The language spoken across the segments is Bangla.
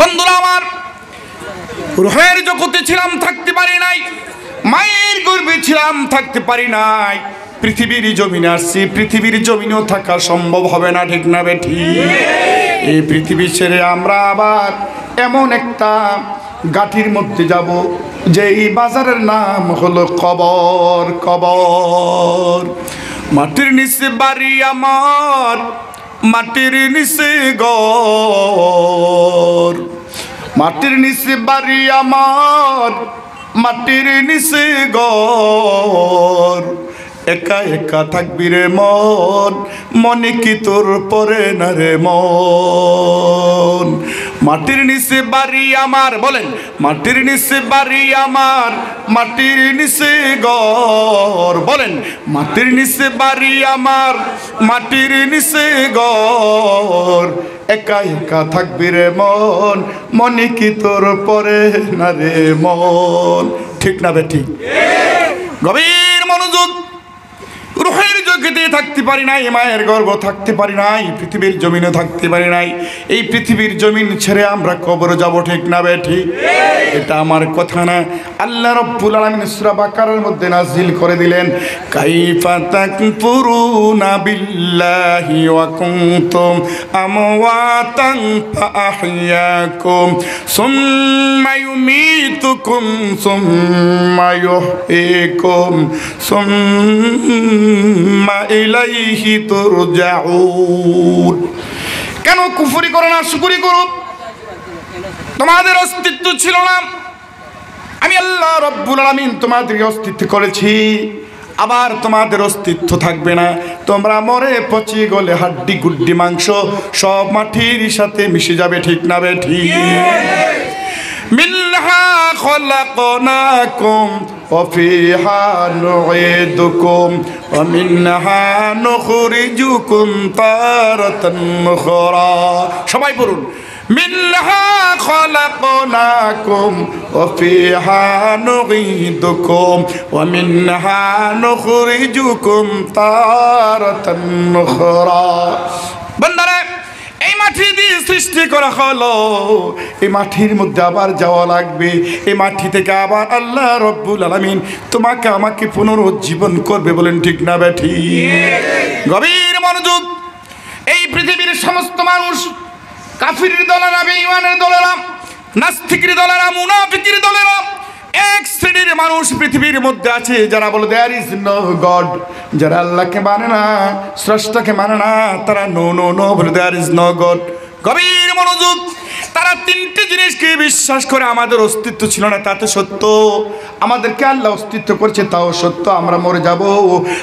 বন্ধুরা আমার, রুহের জগতে ছিলাম, থাকতে পারি নাই। মায়ের গর্ভে ছিলাম, থাকতে পারি নাই। পৃথিবীর জমিনে আসছি, পৃথিবীর জমিনেও থাকা সম্ভব হবে না, ঠিক না বেঠি? এই পৃথিবী ছেড়ে আমরা আবার এমন একটা গাঠির মধ্যে যাব যে এই বাজারের নাম হলো কবর। কবর, মাটির নিচে বাড়ি আমার, মাটির নিচে ঘর। মাটির নিচে বাড়ি আমার, মাটির নিচে ঘর। একা একা থাকবি রে মন, মনে কি তোর পরে না রে মন। মাটির নিচে বাড়ি আমার, বলেন মাটির নিচে বাড়ি আমার, মাটির নিচে ঘর। বলেন মাটির নিচে বাড়ি আমার, মাটির নিচে ঘর। একা একা থাকবি রে মন, মনে কি তোর পরে না রে মন। ঠিক না বেঠি? গভীর মনোযোগ। রুহের জগতে থাকতে পারি নাই, মায়ের গর্ভ থাকতে পারি নাই, পৃথিবীর জমিনে থাকতে পারি নাই। এই পৃথিবীর জমিন ছেড়ে আমরা কবরে যাব, ঠিক না বেঠি? এটা আমার কথা না, আল্লাহ রাব্বুল আলামিন সূরা বাকারার মধ্যে নাযিল করে দিলেন, কাইফা তাকফুরুনা বিল্লাহি ওয়া কুনতুম আমওয়াতান ফাআহইয়াকুম সুম্মা ইউমীতুকুম সুম্মা ইউহয়িকুম সুম্মা ইলাইহি তুরজাউন। কেন কুফরি করো না, শুকরি করো? তোমাদের অস্তিত্ব ছিল না, আমি আল্লাহ রাব্বুল আলামিন তোমাদেরকে অস্তিত্ব করেছি, আবার তোমাদের অস্তিত্ব থাকবে না। তোমরা মরে পচে গলে হাড্ডি গুড্ডি মাংস সব মাটির সাথে মিশে যাবে, ঠিক না বেঠি? মিনহা খলাকনাকুম ওয়া ফিহা নুঈদুকুম ওয়া মিনহা নুখরিজুকুম তারাতান উখরা। সবাই পড়ুন, মিনহা খলাকনাকুম ওয়া ফিহা নুঈদুকুম ওয়া মিনহা নুখরিজুকুম তারাতান উখরা। বান্দারে, এই মাটি দিয়ে সৃষ্টি করা হলো, এই মাটির মধ্যে আবার যাওয়া লাগবে। এই মাটি থেকে আবার আল্লাহ রাব্বুল আলামিন তোমাকে আমাকে পুনরুজ্জীবন করবে, বলেন ঠিক না বেঠি? গভীর মনোযোগ। এই পৃথিবীর সমস্ত মানুষ, কাফির দলেরা, বেঈমানের দলেরা, নাস্তিকের দলেরা, মুনাফিকের দলেরা, এক শ্রেণীর মানুষ পৃথিবীর মধ্যে আছে যারা বলে দেয়ার ইজ নো গড। যারা আল্লাহকে মানে না, স্রষ্টাকে মানে না, তারা নো নো নো বলে দেয়ার ইজ নো গড। গভীর মনোযোগ। তারা তিনটি জিনিসকে বিশ্বাস করে, আমাদের অস্তিত্ব ছিল না তাতে সত্য, আমাদেরকে আল্লাহ অস্তিত্ব করছে তাও সত্য, আমরা মরে যাব,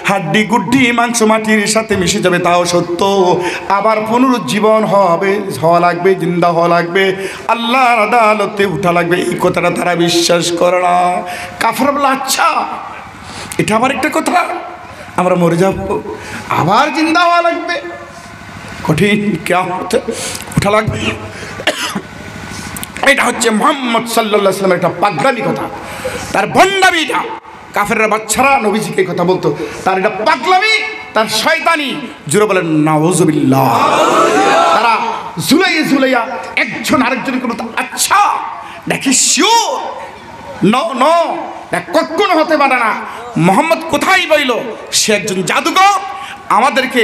হাড্ডি গুড্ডি মাংস মাটির সাথে মিশে যাবে তাও সত্য, আবার পুনরুজ্জীবন হওয়া লাগবে, জিন্দা হওয়া লাগবে, আল্লাহর আদালতে উঠা লাগবে। এই কথাটা তারা বিশ্বাস করে না। কাফের বলে আচ্ছা এটা আবার একটা কথা, আমরা মরে যাব আবার জিন্দা হওয়া লাগবে, কঠিন কিয়ামতে উঠা লাগবে। এটা হচ্ছে মুহাম্মদ সাল্লাল্লাহু আলাইহি ওয়াসাল্লামের একটা পাগলামি কথা, তার ভণ্ডামিটা। কাফেররা বাচ্চারা নবীজিকে কথা বলতো, তার এটা পাগলামি, তার শয়তানি। জোরে বলেন নাউযুবিল্লাহ। তারা ঝুলাইয়া একজন আরেকজনকে বলতো আচ্ছা দেখি শিওর, নো নো, কখনো হতে পারে না। মোহাম্মদ কোথায় বইল? সে একজন জাদুকর, আমাদেরকে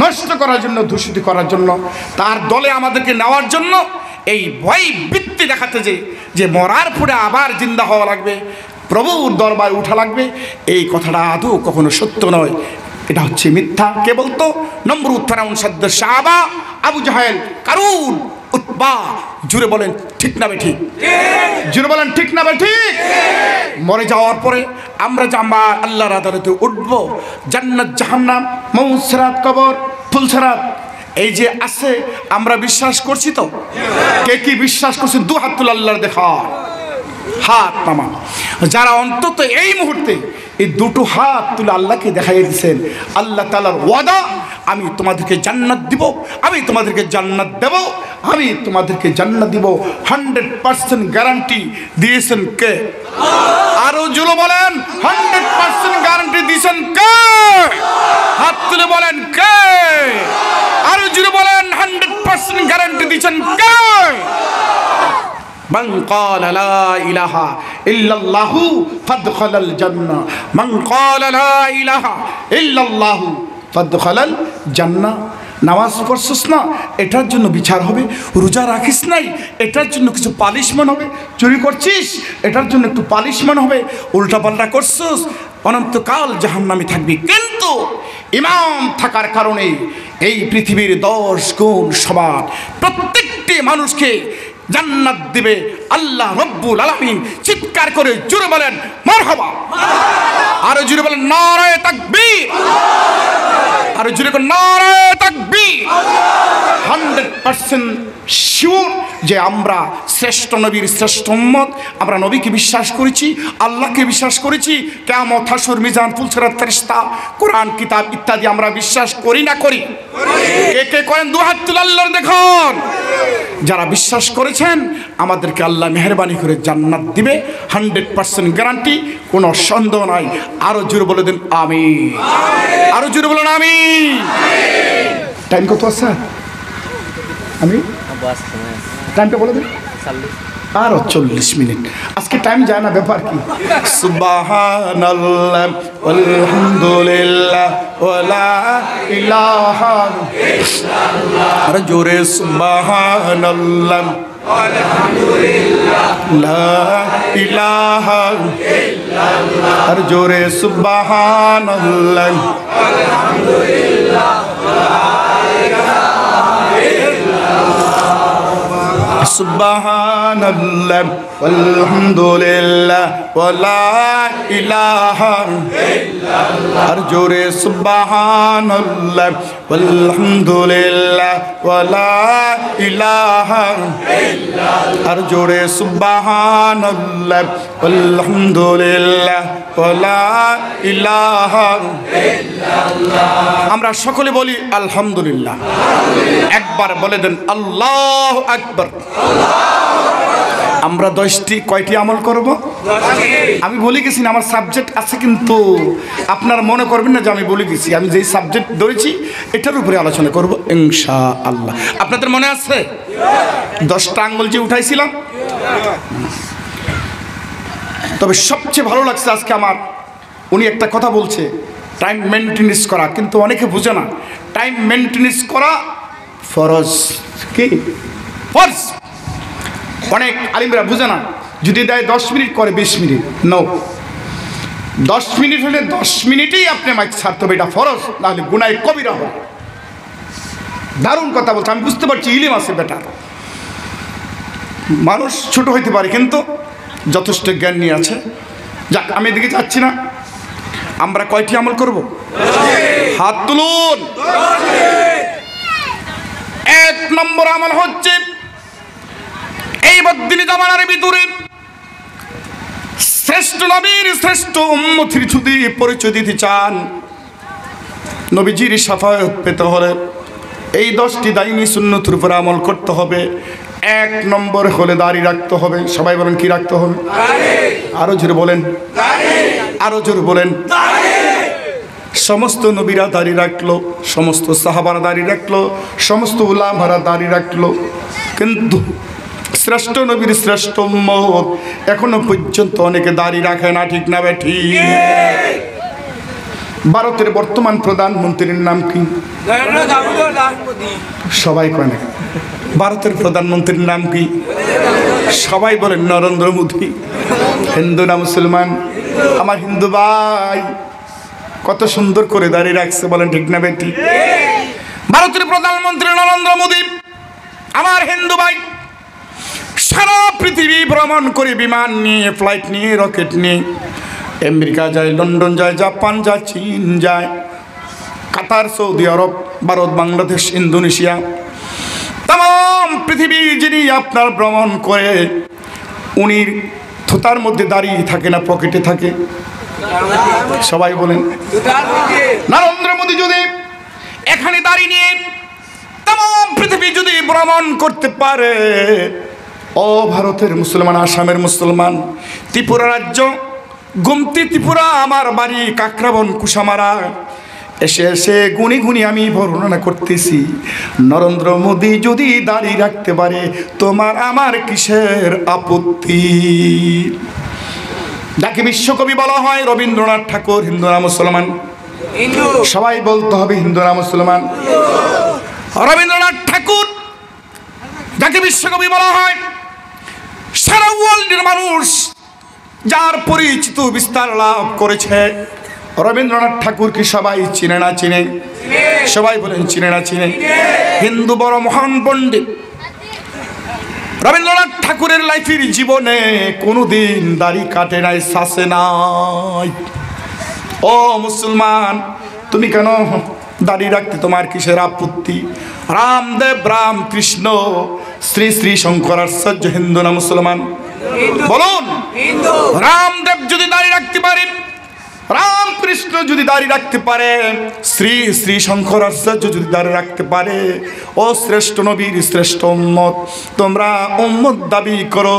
নষ্ট করার জন্য, দূষিত করার জন্য, তার দলে আমাদেরকে নেওয়ার জন্য, এই ভয় বৃত্তি দেখাতে যে মরার পরে আবার জিন্দা হওয়া লাগবে, প্রভুর দরবারে উঠা লাগবে। এই কথাটা আদৌ কখনো সত্য নয়, এটা হচ্ছে মিথ্যা। কে বলতো? নমরুদ, ফেরাউন, সাদ্দ, সাহাবা, আবু জাহেল, কারুন, উতবা। জুড়ে বলেন ঠিক না বেঠিক? জুড়ে বলেন ঠিক না বেঠিক? মরে যাওয়ার পরে আমরা জামা আল্লাহর আদালতে উঠবো। জান্নাত, জাহান্নাম, মউত, সিরাত, কবর, ফুলসিরাত, এই যে আছে আমরা বিশ্বাস করছি তো? কে কি বিশ্বাস করছে? দু হাত তুলে আল্লাহর দেখা, হাত নামা। যারা অন্তত এই মুহূর্তে এই দুটো হাত তুলে আল্লাহকে দেখাইয়ে দিচ্ছেন, আল্লাহ তাআলার ওয়াদা, আমি তোমাদেরকে জান্নাত দিব, আমি তোমাদেরকে জান্নাত দেব, আমি তোমাদেরকে জান্নাত দিব, 100% গ্যারান্টি দিয়েছেন কে? আরো জোরে বলেন 100% গ্যারান্টি দিয়েছেন কে? হাত তুলে বলেন কে? আরো জোরে বলেন 100% গ্যারান্টি দিয়েছেন কে? মান ক্বালা লা ইলাহা ইল্লাল্লাহু ফাদখালাল জান্নাহ, মান ক্বালা লা ইলাহা ইল্লাল্লাহু ফাদখালাল জান্নাহ। নামাজ পড়ছিস না, এটার জন্য বিচার হবে। রোজা রাখিস নাই, এটার জন্য কিছু পালিশমেন্ট হবে। চুরি করছিস, এটার জন্য একটু পালিশমেন্ট হবে। উল্টাপাল্টা করছিস, অনন্তকাল জাহান্নামে থাকবি। কিন্তু ইমাম থাকার কারণে এই পৃথিবীর 10 গুণ সমান প্রত্যেকটি মানুষকে জান্নাত দিবে আল্লাহ রব্বুল আলামিন। চিৎকার করে জোরে বলেন মারহাবা। আরো জোরে বলেন নারায়ে তাকবীর। আরো জোরে করে নারায়ে তাকবীর। 100% শিওর যে আমরা শ্রেষ্ঠ নবীর শ্রেষ্ঠ উম্মত। আমরা নবীকে বিশ্বাস করেছি, আল্লাহকে বিশ্বাস করেছি, কিয়ামত, হাসর, মিজান, ফুলসিরাত, ফেরেশতা, কোরআন, কিতাব ইত্যাদি আমরা বিশ্বাস করি না করি? কে কে করেন দুই হাত তুলে আল্লাহর দেখুন। যারা বিশ্বাস করেছেন আমাদেরকে আল্লাহ মেহেরবানি করে জান্নাত দিবে, 100% গ্যারান্টি, কোনো সন্দেহ নাই। আরো জোরে বলে দেন আমিন। আরো জোরে বলুন আমিন। টাইম কত আছে? আমি টাইমটা বলে দেন। আরো 40 মিনিট। আজকে টাইম যায় না, ব্যাপার কি? সুবহানাল্লাহ আলহামদুলিল্লাহ ওয়ালা ইলাহা ইল্লাল্লাহ। আরে জোরে সুবহানাল্লাহ আলহামদুলিল্লাহ লা ইলাহা ইল্লাল্লাহ। আরে জোরে সুবহানাল্লাহ আলহামদুলিল্লাহ সুবহানাল্লাহ আলহামদুলিল্লাহ ওয়ালা ইলাহা ইল্লাল্লাহ। আর জোরে সুবহানাল্লাহ আলহামদুলিল্লাহ ওয়ালা ইলাহা ইল্লাল্লাহ। আর জোরে সুবহানাল্লাহ আলহামদুলিল্লাহ ওয়ালা ইলাহা ইল্লাল্লাহ। আমরা সকলে বলি আলহামদুলিল্লাহ। একবার বলে দেন আল্লাহু আকবার। আমরা 10টি কয়টি আমল করব? আমি বলে গেছি না, আমার সাবজেক্ট আছে, কিন্তু আপনারা মনে করবেন না যে আমি বলে গেছি। আমি যেই সাবজেক্ট ধরেছি এটার উপরে আলোচনা করব ইনশাআল্লাহ। আপনাদের মনে আছে 10টা আঙ্গুল যে উঠাইছিলাম? তবে সবচেয়ে ভালো লাগছে আজকে আমার, উনি একটা কথা বলছে টাইম মেনটেনেন্স করা, কিন্তু অনেকে বুঝে না টাইম মেনটেনেন্স করা ফরজ। কি ফরজ? অনেক আলিমরা বুঝে না। যদি দেয় 10 মিনিট করে 20 মিনিট, নো, 10 মিনিট হলে 10 মিনিটেই আপনি মাইক ছাড়তে হবে, এটা ফরজ, নাহলে গুনাহে কবিরা হবে। দারুণ কথা বলছে, আমি বুঝতে পারছি ইলম আছে বেটা। মানুষ ছোট হইতে পারে কিন্তু যথেষ্ট জ্ঞান নিয়ে আছে। যাক, আমি এদিকে যাচ্ছি না। আমরা কয়টি আমল করব? হাত তুলুন। 1 নম্বর আমল হচ্ছে এই বদ্দিনী জামানার ভিতরে শ্রেষ্ঠ নবীর শ্রেষ্ঠ উম্মতের যদি পরিচয় দিতে চান, নবীজির শাফায়াত পেতে হলে এই 10টি দাইনি সুন্নতের উপর আমল করতে হবে। 1 নম্বর হলে দাড়ি রাখতে হবে। সবাই বলেন কি রাখতে হবে? আরো জোরে বলেন, আরো জোরে বলেন। সমস্ত নবীরা দাড়ি রাখলো, সমস্ত সাহাবারা দাড়ি রাখলো, সমস্ত উলামারা দাড়ি রাখলো, কিন্তু শ্রেষ্ঠ নবীর শ্রেষ্ঠ উম্মত এখনো পর্যন্ত অনেকে দাড়ি রাখে না। ঠিক না বেঠি? ভারতের বর্তমান প্রধানমন্ত্রীর নাম কি? সবাই কয় না। ভারতের প্রধানমন্ত্রীর নাম কি? সবাই বলেন নরেন্দ্র মোদী। হিন্দু না মুসলমান? আমার হিন্দু ভাই কত সুন্দর করে দাড়ি রাখছে, বলেন ঠিক না বেটি? ভারতের প্রধানমন্ত্রী নরেন্দ্র মোদী আমার হিন্দু ভাই সারা পৃথিবী ভ্রমণ করে, বিমান নিয়ে, ফ্লাইট নিয়ে, রকেট নিয়ে আমেরিকা যায়, লন্ডন যায়, জাপান যায়, চীন যায়, কাতার, সৌদি আরব, ভারত, বাংলাদেশ, ইন্দোনেশিয়া, তাম পৃথিবী যিনি আপনার ভ্রমণ করে, উনি থুতার মধ্যে দাঁড়িয়ে থাকে না পকেটে থাকে? সবাই বলেন। নরেন্দ্র মোদী যদি এখানে দাঁড়িয়ে নিয়ে তাম পৃথিবী যদি ভ্রমণ করতে পারে, ও ভারতের মুসলমান, আসামের মুসলমান, ত্রিপুরা রাজ্য, গুমতি ত্রিপুরা, আমার বাড়ি কাকরাবন, কুসামারা, এসে এসে গুনি গুনি আমি বর্ণনা করতেছি, নরেন্দ্র মোদী যদি দাড়ি রাখতে পারে তোমার আমার কিসের আপত্তি? যাকে বিশ্বকবি বলা হয় রবীন্দ্রনাথ ঠাকুর, হিন্দু না মুসলমান? সবাই বলতে হবে হিন্দু না মুসলমান? রবীন্দ্রনাথ ঠাকুর যাকে বিশ্বকবি বলা হয়, সারা ওয়ার্ল্ডের মানুষ যার পরিচিত বিস্তার লাভ করেছে, রবীন্দ্রনাথ ঠাকুর কি সবাই চিনে না চিনে? সবাই বলেন চিনে না চিনে? হিন্দু বড় মহান পণ্ডিত রবীন্দ্রনাথ ঠাকুরের লাইফের জীবনে কোনোদিন দাড়ি কাটে নাই, শাসে নাই। ও মুসলমান, তুমি কেন দাড়ি রাখতে তোমার কিসের আপত্তি? রামদেব, রামকৃষ্ণ, শ্রী শ্রী শঙ্করাচার্য হিন্দু না মুসলমান? বলুন। রামদেব যদি দাড়ি রাখতে পারে, রামকৃষ্ণ যদি দাড়ি রাখতে পারে, শ্রী শ্রী শঙ্করাচার্য যদি দাড়ি রাখতে পারে, ও শ্রেষ্ঠ নবীর শ্রেষ্ঠ উম্মত, তোমরা উম্মত দাবি করো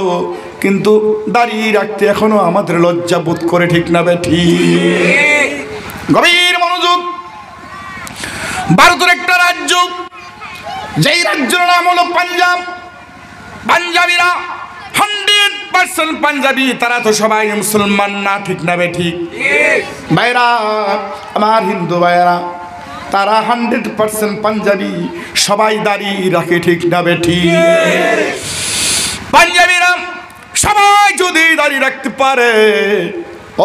কিন্তু দাড়ি রাখতে এখনো আমাদের লজ্জা বোধ করে, ঠিক না বেঠি? গভীর মনোযোগ। ভারতের একটা রাজ্য, যেই রাজ্যের নাম হলো পাঞ্জাব। পাঞ্জাবিরা 100% পাঞ্জাবি, তারা তো সবাই মুসলমান না, ঠিক না বেঠিক? ভাইরা আমার, হিন্দু ভাইরা, তারা 100% পাঞ্জাবি, সবাই দাড়ি রাখে, ঠিক না বেঠিক? পাঞ্জাবিরা সবাই যদি দাড়ি রাখতে পারে,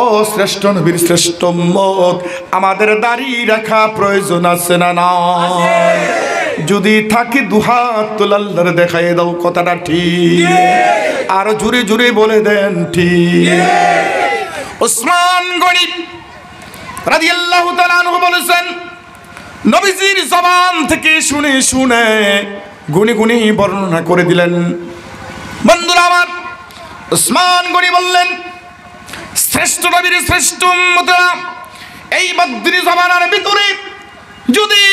ও শ্রেষ্ঠ নবীর শ্রেষ্ঠ উম্মত, আমাদের দাড়ি রাখা প্রয়োজন আছে না না? যদি থাকে দুহাত তুলে আল্লাহর দেখাই দাও, কথাটা ঠিক? আরো জোরে জোরে বলে দেন ঠিক? উসমান গনি রাদিয়াল্লাহু তাআলা আনহু বলেছেন, নবীজির জবান থেকে শুনে শুনে গুনি গুনি বর্ণনা করে দিলেন। বন্ধুরা আমার, উসমান গনি বললেন, শ্রেষ্ঠ নবীর শ্রেষ্ঠ উম্মতরা এই বদ্রি জমানার ভিতরে যদি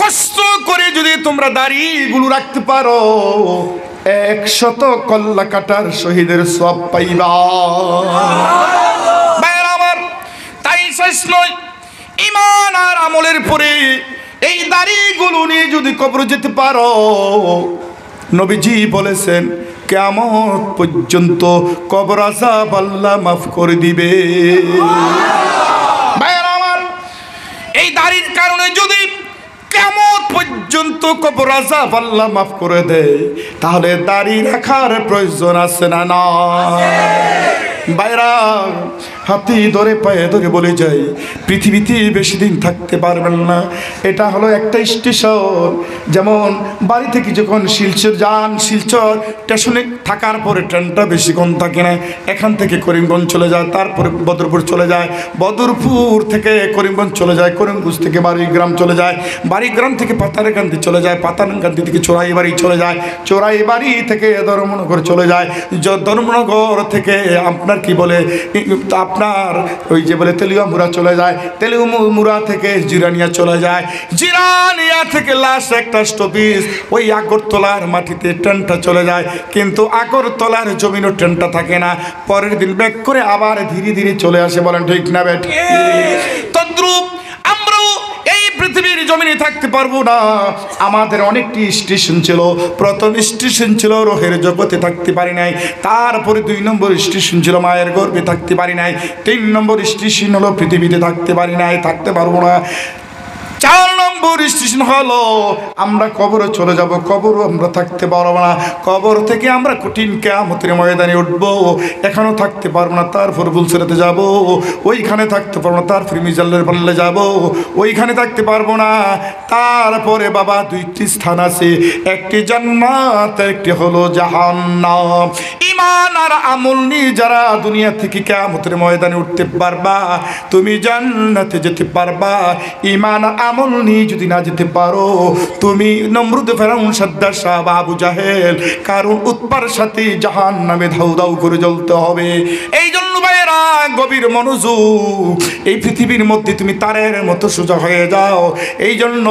কষ্ট করে যদি তোমরা দাড়িগুলো রাখতে পারো, 100 কল্লা কাটার শহীদের সওয়াব পাইবা। ভাইরা আমার, তাই শেষ নয়, ঈমান আর আমলের পরে এই দাড়িগুলো নিয়ে যদি কবরে যেতে পারো, নবীজি বলেছেন কিয়ামত পর্যন্ত কবর আযাব আল্লাহ মাফ করে দিবে। ভাইরা আমার, এই দাড়ির কারণে যদি কিয়ামত পর্যন্ত কবর আযাব আল্লাহ মাফ করে দেয়, তাহলে দাড়ি রাখার প্রয়োজন আছে না না? ভাইরা, হাতি ধরে পায়ে ধরে বলে যাই, পৃথিবীতে বেশি দিন থাকতে পারবেন না। এটা হলো একটা স্টেশন। যেমন বাড়ি থেকে যখন শিলচর যান, শিলচর স্টেশনে থাকার পরে ট্রেনটা বেশিক্ষণ থাকে না, এখান থেকে করিমগঞ্জ চলে যায়, তারপরে বদরপুর চলে যায়, বদরপুর থেকে করিমগঞ্জ চলে যায়, করিমগঞ্জ থেকে বাড়িগ্রাম চলে যায়, বাড়িগ্রাম থেকে পাতারকান্দি চলে যায়, পাতারকান্দি থেকে চোরাইবাড়ি চলে যায়, চোরাইবাড়ি থেকে ধর্মনগর চলে যায়, ধর্মনগর থেকে আপনার কি বলে আপনার ওই যে বলে তেলিয়ামুড়া চলে যায়, তেলিয়ামুড়া থেকে জিরানিয়া চলে যায়, জিরানিয়া থেকে লাস্ট একটা স্টপেজ ওই আগরতলার মাটিতে ট্রেনটা চলে যায়। কিন্তু আগরতলার জমিনও ট্রেনটা থাকে না, পরের দিন ব্যাক করে আবার ধীরে ধীরে চলে আসে। বলেন ঠিক না বেঠ? তদ্রূপ আমরাও এই পৃথিবীর জমিনে থাকতে পারবো না। আমাদের অনেকটি স্টেশন ছিল। প্রথম স্টেশন ছিল রোহের জগতে, থাকতে পারি নাই। তারপরে 2 নম্বর স্টেশন ছিল মায়ের গর্ভে, থাকতে পারি নাই। 3 নম্বর স্টেশন হলো পৃথিবীতে, থাকতে পারি নাই, থাকতে পারবো না। 4 নম্বর স্টেশন হলো আমরা কবরে চলে যাব, কবরও আমরা থাকতে পারবো না। কবর থেকে আমরা কঠিন কিয়ামতের ময়দানে উঠবো, এখানেও থাকতে পারবো না। তারপর বুলসিরাতে যাব, ওইখানে থাকতে পারবো না। তারপর মিজালের পাল্লে যাব, ওইখানে থাকতে পারবো না। তারপরে বাবা 2টি স্থান আছে, একটি জান্নাত, একটি হলো জাহান্নাম। ঈমান আর আমল নিয়ে যারা দুনিয়া থেকে কিয়ামতের ময়দানে উঠতে পারবা, তুমি জান্নাতে যেতে পারবা। ঈমান আমল নিয়ে যদি না যেতে পারো, তুমি নমরুদ, ফেরাউন, সাদ্দার, শাহ, আবু জাহেল, কারণ উৎপার সাথে জাহান্নামে ধাউ ধাউ করে জ্বলতে হবে। এই জন্য ভাইয়েরা গভীর মনোযোগ, এই পৃথিবীর মধ্যে তুমি তারের মতো সোজা হয়ে যাও। এই জন্য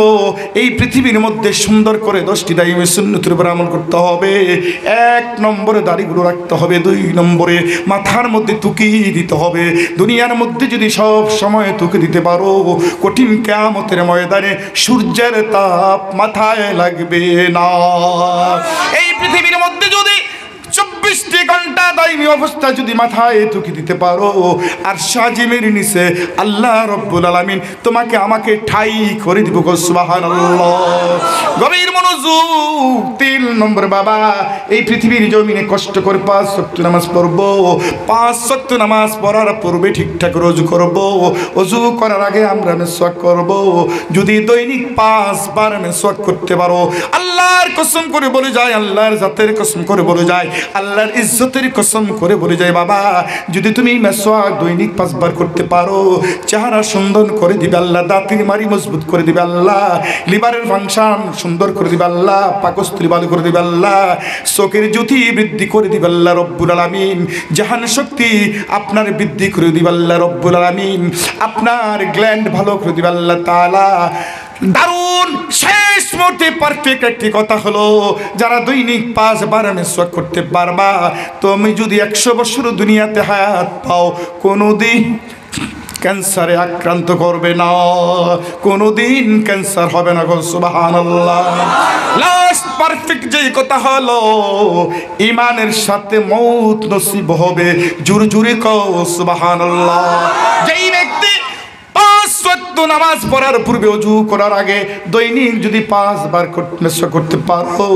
এই পৃথিবীর মধ্যে সুন্দর করে 10টি দায়ী সুন্নতের উপর আমল করতে হবে। 1 নম্বরে দাড়িগুলো রাখতে হবে, 2 নম্বরে মাথার মধ্যে তুকি দিতে হবে। দুনিয়ার মধ্যে যদি সব সময় তুকি দিতে পারো, কঠিন কিয়ামতের ময়দানে সূর্যের তাপ মাথায় লাগবে না। এই পৃথিবীর মধ্যে যদি 24টি ঘন্টা দায়ী অবস্থা যদি মাথায় তুকি দিতে পারো, আর সাজিমের নিচে আল্লাহ রব্বুল আলামিন তোমাকে আমাকে ঠাই করে দিব। সুবহানাল্লাহ। গভীর মনোযোগ। 3 নম্বর, বাবা এই পৃথিবীর জমিনে কষ্ট করে 5 ওয়াক্ত নামাজ পড়বো। 5 ওয়াক্ত নামাজ পড়ার পূর্বে ঠিকঠাক রোজু করব। ওযু করার আগে আমরা মিসওয়াক করব। যদি দৈনিক 5 বার মিসওয়াক করতে পারো, আল্লাহর কসম করে বলে যায়, আল্লাহর জাতের কসম করে বলে যায়, আল্লাহর ইজ্জতের কসম করে বলে যায়, বাবা যদি তুমি মিসওয়াক দৈনিক 5 বার করতে পারো, চেহারা সুন্দর করে দিবে আল্লাহ, দাঁতের মারি মজবুত করে দিবে আল্লাহ, লিভারের ফাংশন সুন্দর করে দিবে আল্লাহ, পাকস্থলী ভালো করে দিবে আল্লাহ, চোখের জ্যোতি বৃদ্ধি করে দিবে আল্লাহ রব্বুল আলামিন, জাহান শক্তি আপনার বৃদ্ধি করে দিবে আল্লাহ রব্বুল আলামিন, আপনার গ্ল্যান্ড ভালো করে দিবে আল্লাহ তাআলা। দারুণ শেষ মুহূর্তে পারফেক্ট একটি কথা হলো, যারা দৈনিক 5 বার মিসওয়াক করতে পারবা, তুমি যদি 100 বছর দুনিয়াতে হায়াত পাও, কোনোদিন ক্যান্সারে আক্রান্ত করবে না, কোনোদিন ক্যান্সার হবে না। সুবহানাল্লাহ। লাস্ট পারফেক্ট যে কথা হলো, ঈমানের সাথে মউত নসিব হবে। জোরে জোরে কও সুবহানাল্লাহ। যেই ব্যক্তি 5 ওয়াক্ত নামাজ পড়ার পূর্বে ওযু করার আগে দৈনিক যদি 5 বার করতে পারো,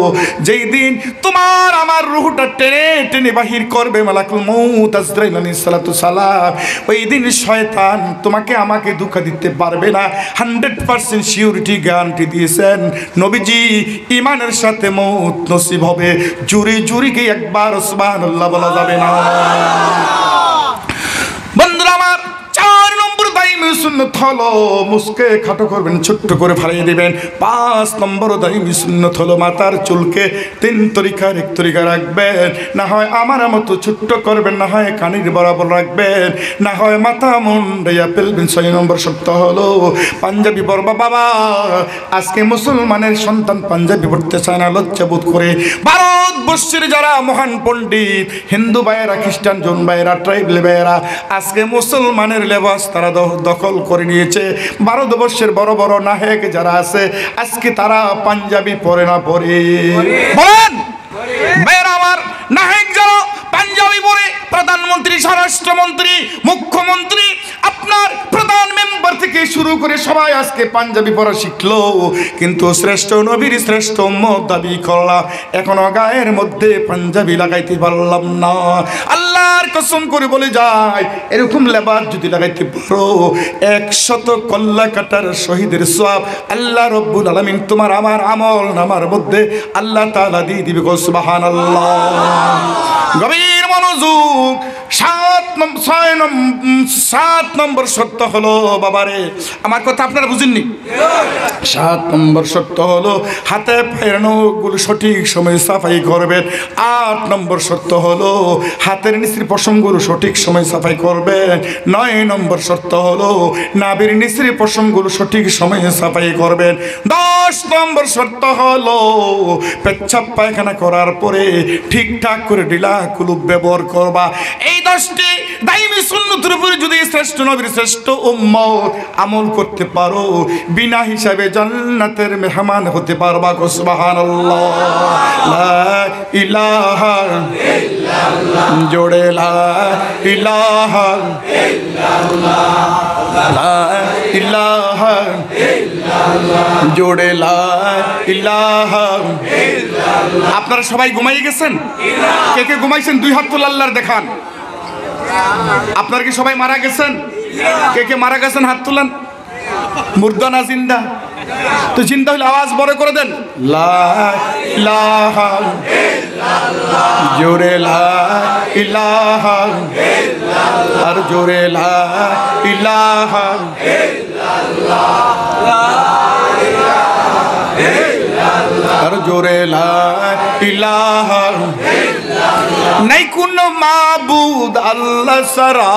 যেই দিন তোমার আমার রূহটা টেনে টেনে বাহির করবে মালাকুল মউত আজরাইল আলাইহিস সালাতু সালাম, ওই দিন শয়তান তোমাকে আমাকে ধোঁকা দিতে পারবে না। 100% সিউরিটি গ্যারান্টি দিয়েছেন নবীজি। ঈমানের সাথে মউত নসিব হবে। জোরে জোরে কি একবার সুবহানাল্লাহ বলা যাবে না? বন্ধুরা আমার, 4 নম্বর দাইমি সুন্নাত হলো মুসকে খাটো করবেন, ছোট্ট করে ফালিয়ে দিবেন। 5 নম্বর দাইমি সুন্নাত হলো মাথার চুলকে 3 তরিকার 1 তরিকা রাখবেন। না হয় আমার মতো ছোট্ট করবেন, না হয় কানের বরাবর রাখবেন, না হয় মাথা মুন্ডাইয়া ফেলবেন। 6 নম্বর শর্ত হলো পাঞ্জাবি পরবা। বাবা আজকে মুসলমানের সন্তান পাঞ্জাবি পড়তে চায় না, লজ্জা বোধ করে। ভারতবর্ষের যারা মহান পণ্ডিত, হিন্দু ভাইয়েরা, খ্রিস্টান জন ভাইয়েরা, ট্রাইবেল ভাইয়েরা আজকে মুসলমানের লেবাস তারা দখল করে নিয়েছে। ভারতবর্ষের বড় বড় নায়ক যারা আছে আজকে তারা পাঞ্জাবি পরে না পরে? বলেন ভাইয়েরা আমার, নায়ক যারা পাঞ্জাবি পরে, প্রধানমন্ত্রী, স্বরাষ্ট্রমন্ত্রী, মুখ্যমন্ত্রী, আপনার প্রধান মেম্বার থেকে শুরু করে সবাই আজকে পাঞ্জাবি পরা শিখলো, কিন্তু শ্রেষ্ঠ নবীর শ্রেষ্ঠ উম্মত দাবি করলাম, এখনো গায়ের মধ্যে পাঞ্জাবি লাগাইতে পারলাম না। আল্লাহর কসম করে বলে যায়, এরকম লেবাস যদি লাগাইতে পারো 100 কল্লা কাটার শহীদের সওয়াব আল্লাহ রব্বুল আলামিন তোমার আমার আমল নামার মধ্যে আল্লাহ তাআলা দিয়ে দিবে। সুবহানাল্লাহ। গভীর মনোযোগ। 7 নম্বর শর্ত হলো, বাবারে আমার কথা আপনারা বুঝেননি? 7 নম্বর শর্ত হলো হাতে পায়ের নখগুলো সঠিক সময়ে সাফাই করবেন। 8 নম্বর শর্ত হলো হাতের নিচের পশমগুলো সঠিক সময়ে সাফাই করবেন। 9 নম্বর শর্ত হলো নাভির নিচের পশমগুলো সঠিক সময়ে সাফাই করবেন। 10 নম্বর শর্ত হলো পেচ্ছাপ পায়খানা করার পরে ঠিকঠাক করে ডিলা কুলুপ ব্যবহার করবা। এই 10টি দাইমি সুন্নতের উপরে যদি শ্রেষ্ঠ নবীর শ্রেষ্ঠ উম্মত আমল করতে পারো, বিনা হিসাবে জান্নাতের মেহমান হতে পারবা। সুবহানাল্লাহ। লা ইলাহা ইল্লাল্লাহ। জোরে লা ইলাহা ইল্লাল্লাহ। লা ইলাহা ইল্লাল্লাহ। জোরে লা ইলাহা ইল্লাল্লাহ। আপনারা সবাই ঘুমাই গেছেন? কে কে ঘুমাইছেন? 2 হাত তুলে আল্লাহর দেখান। আপনারা কি সবাই মারা গেছেন? কে কে মারা গেছেন হাত তুলেন। মুর্দা না জিন্দা? তো জিন্দা হলে আওয়াজ বড় করে দেন। লা ইলাহা ইল্লাল্লাহ। জোরে লা ইলাহা ইল্লাল্লাহ। আর জোরে লা ইলাহা ইল্লাল্লাহ। লা ইলাহা ইল্লাল্লাহ। আর জোরে লা ইলাহা ইল্লাল্লাহ। নাই কোনো মাবুদ আল্লাহ ছাড়া,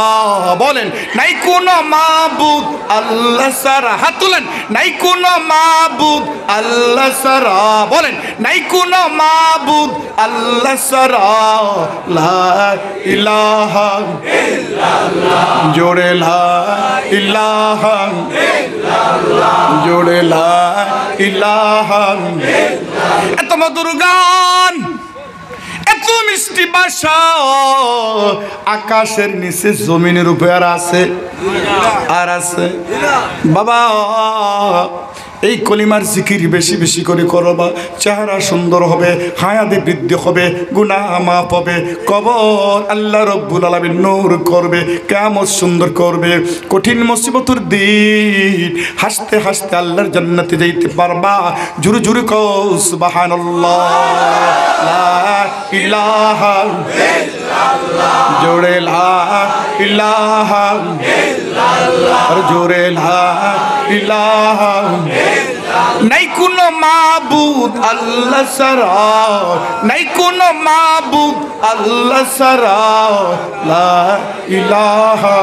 বলেন নাই কোনো মাবুদ আল্লাহ ছাড়া, হাত তুলেন, নাই কোনো মাবুদ আল্লাহ ছাড়া, বলেন নাই কোনো মাবুদ আল্লাহ ছাড়া, লা ইলাহা ইল্লাল্লাহ, জোরে লা ইলাহা ইল্লাল্লাহ, জোরে লা ইলাহা ইল্লাল্লাহ। এত মধুর গান, এত মিষ্টি ভাষা, আকাশের নিচে জমিনের উপরে আর আছে, আর আছে বাবা। এই কলিমার জিকির বেশি বেশি করে করবা, চেহারা সুন্দর হবে, হায়াতে বৃদ্ধি হবে, গুনাহ মাফ হবে, কবর আল্লাহ রব্বুল আলামিন নূর করবে, কিয়ামত সুন্দর করবে, কঠিন মুসিবতের দিন হাসতে হাসতে আল্লাহর জান্নাতে যাইতে পারবা। জোরে জোরে কও সুবহানাল্লাহ, লা ইলাহা ইল্লাল্লাহ, জোরে লা ইলাহা ইল্লাল্লাহ, আর জোরে লা ইলাহা ইল্লাল্লাহ। নাই কোনো মাবুদ আল্লাহ ছাড়া, নাই কোনো মাবুদ আল্লাহ ছাড়া, লা ইলাহা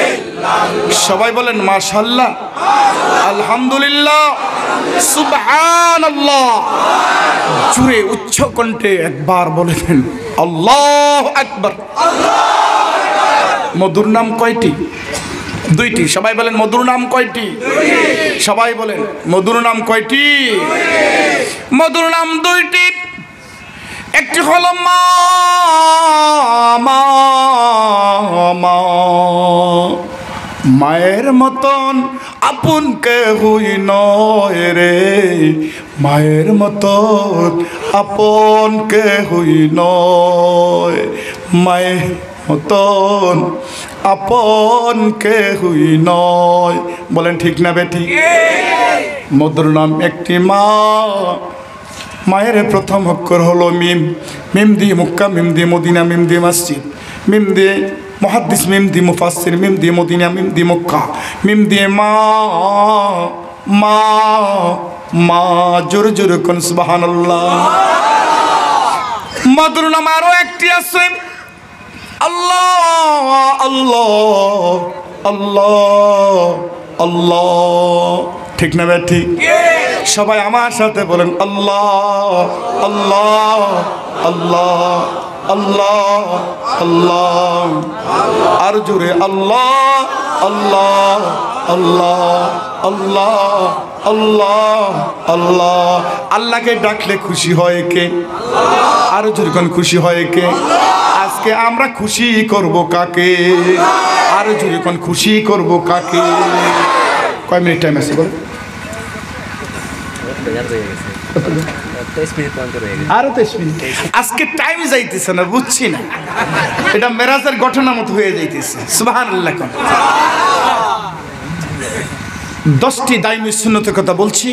ইল্লাল্লাহ। সবাই বলেন মাশাআল্লাহ, আলহামদুলিল্লাহ, সুবহানাল্লাহ। জোরে উচ্চ কণ্ঠে একবার বলেন আল্লাহু আকবার। মধুর নাম কয়টি? দুইটি। সবাই বলেন মধুর নাম কয়টি? সবাই বলেন মধুর নাম কয়টি? মধুর নাম দুইটি। একটি হলো মা, মায়ের মতন আপন কেহই নয় রে, মায়ের মতন আপন কেহই নয়, মায়ের মতন আপন কেহই নয়। বলেন ঠিক না বেটি? মধুর নাম একটি মা, মায়ের প্রথম অক্ষর হলো মিম, মিম দিয়ে মক্কা, মিম দিয়ে মদিনা, মিম দিয়ে মসজিদ, মিম দিয়ে মুহাদ্দিস, মিম দিয়ে মুফাসসির, মিম দিয়ে মদিনা, মিম দিয়ে মক্কা, মিম দিয়ে মা, মা মা। জোরে জোরে কোন সুবহানাল্লাহ। মধুর নাম আরো একটি আছে, আল্লাহ আল্লাহ আল্লাহ আল্লাহ। ঠিক না ভাই? ঠিক। সবাই আমার সাথে বলেন আল্লাহ আল্লাহ আল্লাহ আল্লাহ আল্লাহ, আর জোরে আল্লাহ আল্লাহ আল্লাহ আল্লাহ আল্লাহ আল্লাহ। আল্লাহকে ডাকলে খুশি হয় কে? আরো জোরে কোন খুশি হয় কে? আজকে আমরা খুশি করব কাকে? আরো জোরে কোন খুশি করব কাকে? কয় মিনিট টাইম আছে বল? আরো 23 মিনিট। আজকে টাইম যাইতেছে না, বুঝছি না, এটা মেরাজের ঘটনা মতো হয়ে যাইতেছে। সুবহানাল্লাহ। 10টি দাইমি সুন্নতের কথা বলছি,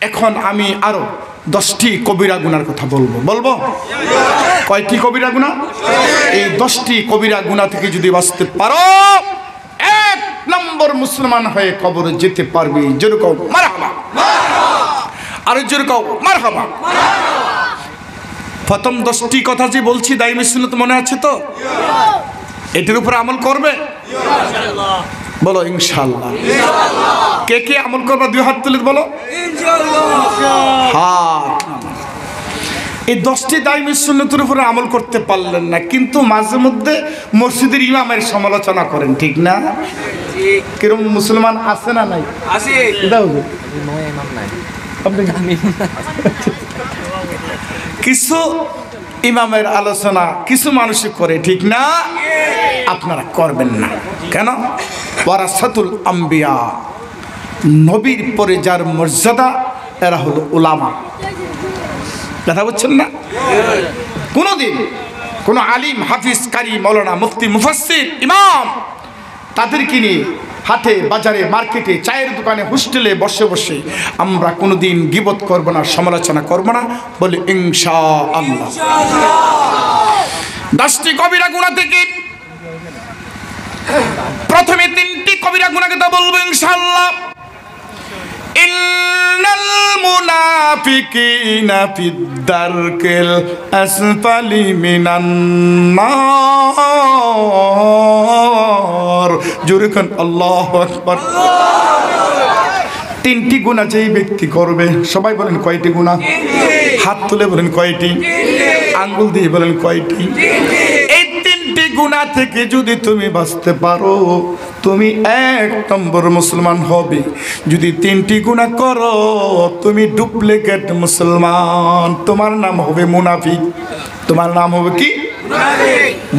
এখন আমি আরো 10টি কবিরা গুনার কথা বলবো। বলবো কয়টি কবিরা গুনাহ? এই 10টি কবিরা গুনাহ থেকে যদি বাঁচতে পারো, 1 নম্বর মুসলমান হয়ে কবরে যেতে পারবি। জোরে কও মারহাবা, আর জোরে কও মারহাবা। প্রথম 10টি কথা যে বলছি দাইমি সুন্নত, মনে আছে তো? এটার উপর আমল করবে ইনশাআল্লাহ। বলো ইনশাআল্লাহ। কে কে আমল করবে? 2 হাত তুলে বলো ইনশাআল্লাহ। হাত। এই 10টি দাইমি সুন্নতের উপরে আমল করতে পারলেন না, কিন্তু মাঝে মধ্যে মসজিদের ইমামের সমালোচনা করেন, ঠিক না? কিরম মুসলমান আছে না নাই? আছে। দাও ইমাম নাই। কিছু ইমামের আলোচনা কিছু মানুষ করে, ঠিক না? আপনারা করবেন না। কেন? ওয়ারাসাতুল আম্বিয়া, নবীর পরে যার মর্যাদা এরা হলো উলামা। কথা বুঝছেন না? কোনদিন কোন আলিম, হাফিজ, কারি, মাওলানা, মুফতি, মুফাসসির, ইমাম তাদেরকে নিয়ে হাটে বাজারে, মার্কেটে, চায়ের দোকানে, হোস্টেলে বসে বসে আমরা কোনোদিন গীবত করব না, সমালোচনা করব না। বলি ইনশাআল্লাহ। 10টি কবিরা গুনাহ থেকে প্রথমে 3টি কবিরা গুনাহকে তো বলবো ইনশাআল্লাহ। ইন্নাল মুনাফিকিনা ফিদ-দারকিল আসফালি মিনান নার। জোরে কোন আল্লাহু আকবার। তিনটি গুনাহ যেই ব্যক্তি করবে, সবাই বলেন কয়টি গুনাহ? হাত তুলে বলেন কয়টি? আঙ্গুল দিয়ে বলেন কয়টি? এই তিনটি গুনাহ থেকে যদি তুমি বাঁচতে পারো, তুমি এক নম্বর মুসলমান হবে। যদি তিনটি গুনাহ করো, তুমি ডুপ্লিকেট মুসলমান। তোমার নাম হবে মুনাফিক। তোমার নাম হবে কি?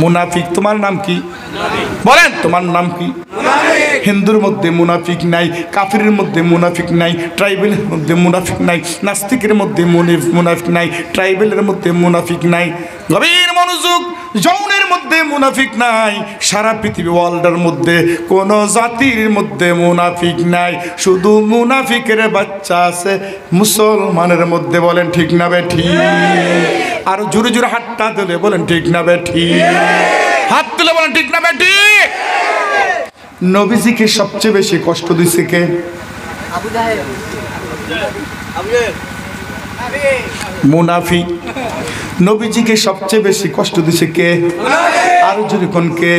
মুনাফিক। তোমার নাম কি? বলেন তোমার নাম কি? হিন্দুর মধ্যে মুনাফিক নাই, কাফিরের মধ্যে মুনাফিক নাই, ট্রাইবেলের মধ্যে মুনাফিক নাই, নাস্তিকের মধ্যে মুনাফিক নাই, ট্রাইবেলের মধ্যে মুনাফিক নাই, গভীর মনোযোগ, যৌনের মধ্যে মুনাফিক নাই। সারা পৃথিবী ওয়ার্ল্ডের মধ্যে কোন জাতির মধ্যে মুনাফিক নাই। শুধু মুনাফিকের বাচ্চা আছে মুসলমানের মধ্যে। বলেন ঠিক না বেঠিক? আর জোরে জোরে হাতটা তুলে বলেন ঠিক না বেঠিক? হাত তুলে বলেন ঠিক না বেঠিক? নবীজিকে সবচেয়ে বেশি কষ্ট দিছে কে? মুনাফিক। নবীজিকে সবচেয়ে বেশি কষ্ট দিছে কে? আর যদি কোন কে?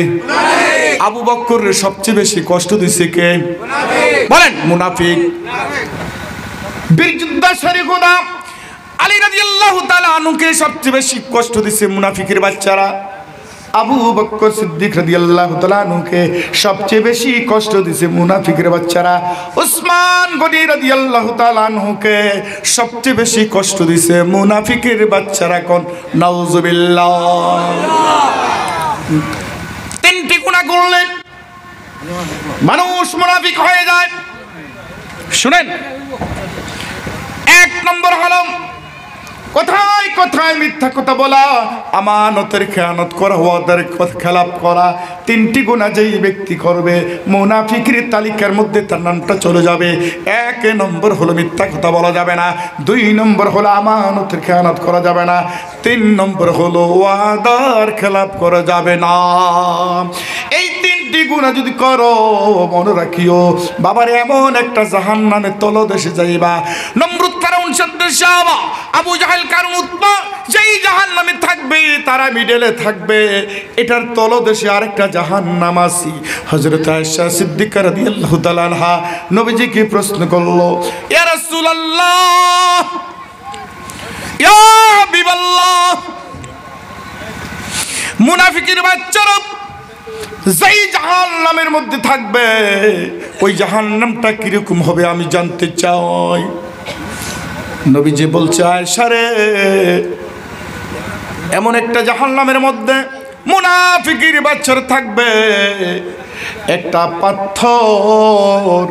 আবু বকরের সবচেয়ে বেশি কষ্ট দিছে কে? বলেন মুনাফিক। বীর যোদ্ধা শরীফুনা আলী রাদিয়াল্লাহু তাআলা আনহুকে সবচেয়ে বেশি কষ্ট দিছে মুনাফিকের বাচ্চারা। আবু বকর সিদ্দিক রাদিয়াল্লাহু তাআলা আনহুকে সবচেয়ে বেশি কষ্ট দিছে মুনাফিকের বাচ্চারা। উসমান গনি রাদিয়াল্লাহু তাআলা আনহুকে সবচেয়ে বেশি কষ্ট দিছে মুনাফিকের বাচ্চারা। কোন? নাউজুবিল্লাহ। তিনটি গুনাহ করলে মানুষ মুনাফিক হয়ে যায়। শুনেন, এক নম্বর হলো কোথায় কোথায় মিথ্যা কথা বলা, আমানতের খেয়ানত করা, ওয়াদার খেলাপ করা। তিনটি গুনাহ যেই ব্যক্তি করবে, মুনাফিকের তালিকার মধ্যে তার নামটা চলে যাবে। এক নম্বর হলো মিথ্যা কথা বলা যাবে না, দুই নম্বর হলো আমানতের খেয়ানত করা যাবে না, তিন নম্বর হলো ওয়াদার খেলাপ করা যাবে না। এই তিনটি গুনাহ যদি করো, মনে রাখিও বাবার এমন একটা জাহান্নামের তলদেশে যাইবা। নমরুদ কারণ সদস্য আবু জাহেল কারণ উতবা যেই জাহান্নামে থাকবে, তারা মিডলে থাকবে। এটার তলদেশে আরেকটা জাহান্নাম আছে। হযরত আয়েশা সিদ্দিকা রাদিয়াল্লাহু তাআলা আনহা নবীজিকে প্রশ্ন করলো, ইয়া রাসূলুল্লাহ, ইয়া হাবিবাল্লাহ, মুনাফিকের বাচ্চারা যেই জাহান্নামের মধ্যে থাকবে, ওই জাহান্নামটা কিরকম হবে আমি জানতে চাই। নবীজি বলছে, আয়েশা রে, এমন একটা জাহান্নামের মধ্যে মুনাফিকের বাচ্চারা থাকবে, একটা পাথর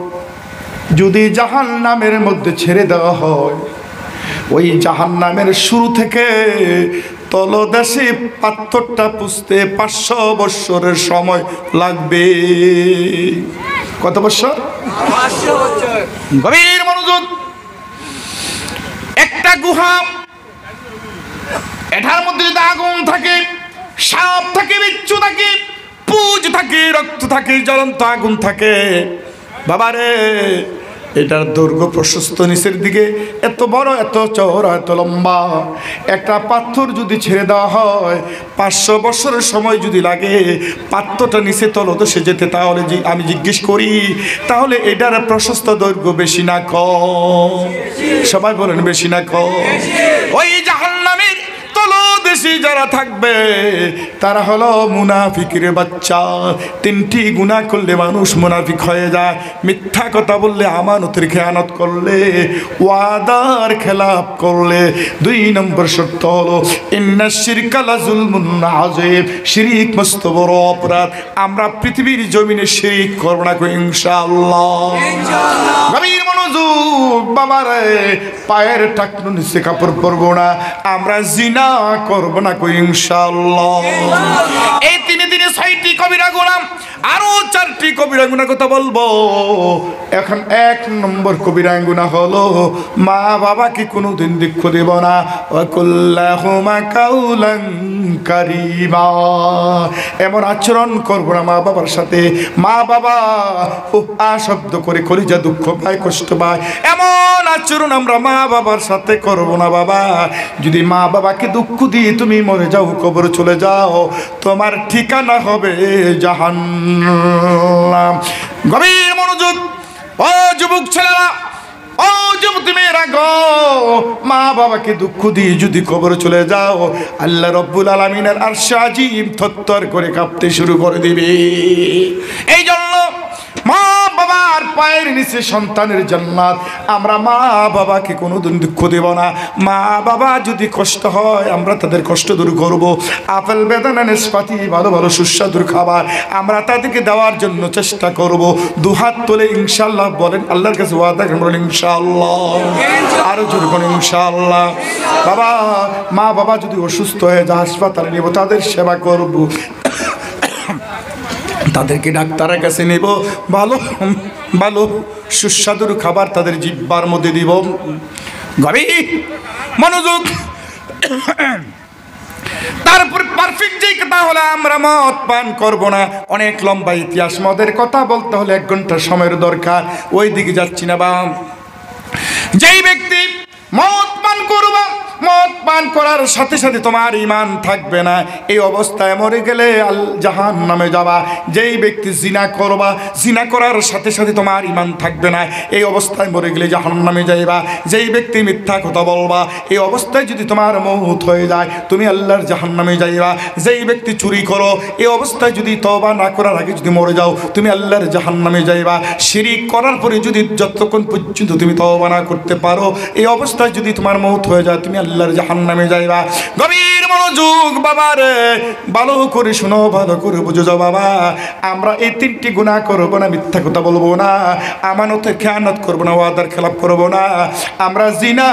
যদি জাহান্নামের মধ্যে ছেড়ে দেওয়া হয়, ওই জাহান্নামের শুরু থেকে তলদেশে পাথরটা পুষতে 500 বছরের সময় লাগবে। কত বছর? 500 বছর। গভীর মনোযোগ। একটা গুহা, এটার মধ্যে যদি আগুন থাকে, সাপ থাকে, বিচ্ছু থাকে, পুঁজ থাকে, রক্ত থাকে, জ্বলন্ত আগুন থাকে, বাবারে এটার দৈর্ঘ্য প্রশস্ত নিচের দিকে এত বড়, এত চওড়া, এত লম্বা। একটা পাথর যদি ছেড়ে দেওয়া হয়, 500 বছরের সময় যদি লাগে পাথরটা নিচে তলদেশে যেতে, তাহলে আমি জিজ্ঞেস করি, তাহলে এটার প্রশস্ত দৈর্ঘ্য বেশি না কম? সবাই বলেন বেশি না কম? ওই জাহান্নামের তলদেশে যারা থাকবে তারা হলো মুনাফিকের বাচ্চা। তিনটি গুনাহ করলে মানুষ মুনাফিক হয়ে যায়। মিথ্যা কথা বললে, আমানতের খেয়ানত করলে, ওয়াদার খেলাপ করলে। দুই নম্বর শর্ত হলো ইন্নাশ শিরকা লাযুলমুন আযীম, শিরক মস্ত বড় অপরাধ। আমরা পৃথিবীর জমিনে শিরক করব না ইনশাআল্লাহ। গভীর মনোযোগ বাবারে, পায়ের টাকনু নিচে কাপড় পরবো না, আমরা জিনা করব না ইনশাআল্লাহ। এই 3 দিনে 6টি কবিরা গুনাহ, আরো 4টি কবিরা গুনাহ কথা বলবো। এখন 1 নম্বর কবিরা গুনাহ হলো মা বাবাকে কোনোদিন দুঃখ দেব না। ওয়া কুল্লাহুমা কাউলান কারীমা, এমন আচরণ করবো না মা বাবার সাথে। মা বাবা শব্দ করে কলিজা দুঃখ পায়, কষ্ট পায়, এমন আচরণ আমরা মা বাবার সাথে করবো না বাবা। যদি মা বাবাকে দুঃখ দিয়ে তুমি মরে যাও, কবর চলে যাও, তোমার ঠিকানা হবে জাহান্নাম। গভীর মনোযোগ ও যুবক ছেলেরা, ও যুবতী মেয়েরা গো, মা বাবাকে দুঃখ দিয়ে যদি কবর চলে যাও, আল্লাহ রব্বুল আলামিনের আরশ আজিম থরথর করে কাঁপতে শুরু করে দিবে। এই জন্য মা বাবার পায়ের নিচে সন্তানের জান্নাত। আমরা মা বাবাকে কোনোদিন দুঃখ দেব না। মা বাবা যদি কষ্ট হয়, আমরা তাদের কষ্ট দূর করব। আপেল বেদানা নাশপাতি ভালো ভালো সুস্বাদুর খাবার আমরা তাদেরকে দেওয়ার জন্য চেষ্টা করব। দুহাত তুলে ইনশাআল্লাহ বলেন, আল্লাহর কাছে ওয়াদা করেন, বলেন ইনশাআল্লাহ। আরো জোরে বলেন ইনশাআল্লাহ। বাবা, মা বাবা যদি অসুস্থ হয়ে যায়, হাসপাতালে নেব, তাদের সেবা করব, তাদেরকে ডাক্তারের কাছে নেব, ভালো ভালো সুস্বাদুর খাবার তাদের জিহ্বার মধ্যে দিব। গভীর মনোযোগ। তারপর পারফেক্ট যেই কথা হলো আমরা মদ পান করব না। অনেক লম্বা ইতিহাস, মদের কথা বলতে হলে 1 ঘন্টা সময়ের দরকার, ওই দিকে যাচ্ছি না। বা যেই ব্যক্তি মদ পান করবা, মদ পান করার সাথে সাথে তোমার ঈমান থাকবে না, এই অবস্থায় মরে গেলে জাহান্নামে যাবা। যেই ব্যক্তি জিনা করবা, জিনা করার সাথে সাথে তোমার ঈমান থাকবে না, এই অবস্থায় মরে গেলে জাহান্নামে যাইবা। যেই ব্যক্তি মিথ্যা কথা বলবা, এই অবস্থায় যদি তোমার মওত হয়ে যায়, তুমি আল্লাহর জাহান্নামে যাইবা। যেই ব্যক্তি চুরি করো, এই অবস্থায় যদি তওবা না করার আগে যদি মরে যাও, তুমি আল্লাহর জাহান্নামে যাইবা। শিরিক করার পরে যদি যতক্ষণ পর্যন্ত তুমি তওবা না করতে পারো, এই অবস্থায় যদি তোমার মওত হয়ে যায়, তুমি আল্লাহর জাহান্নামে যাইবা। গভীর মনোযোগ বাবা রে, ভালো করে শোনো, ভালো করে বুঝো যাও বাবা। আমরা এই 3টি গুনাহ করব না, মিথ্যা কথা বলবো না, আমানতে খেয়ানত করব না, ওয়াদার খেলাপ করব না, আমরা জিনা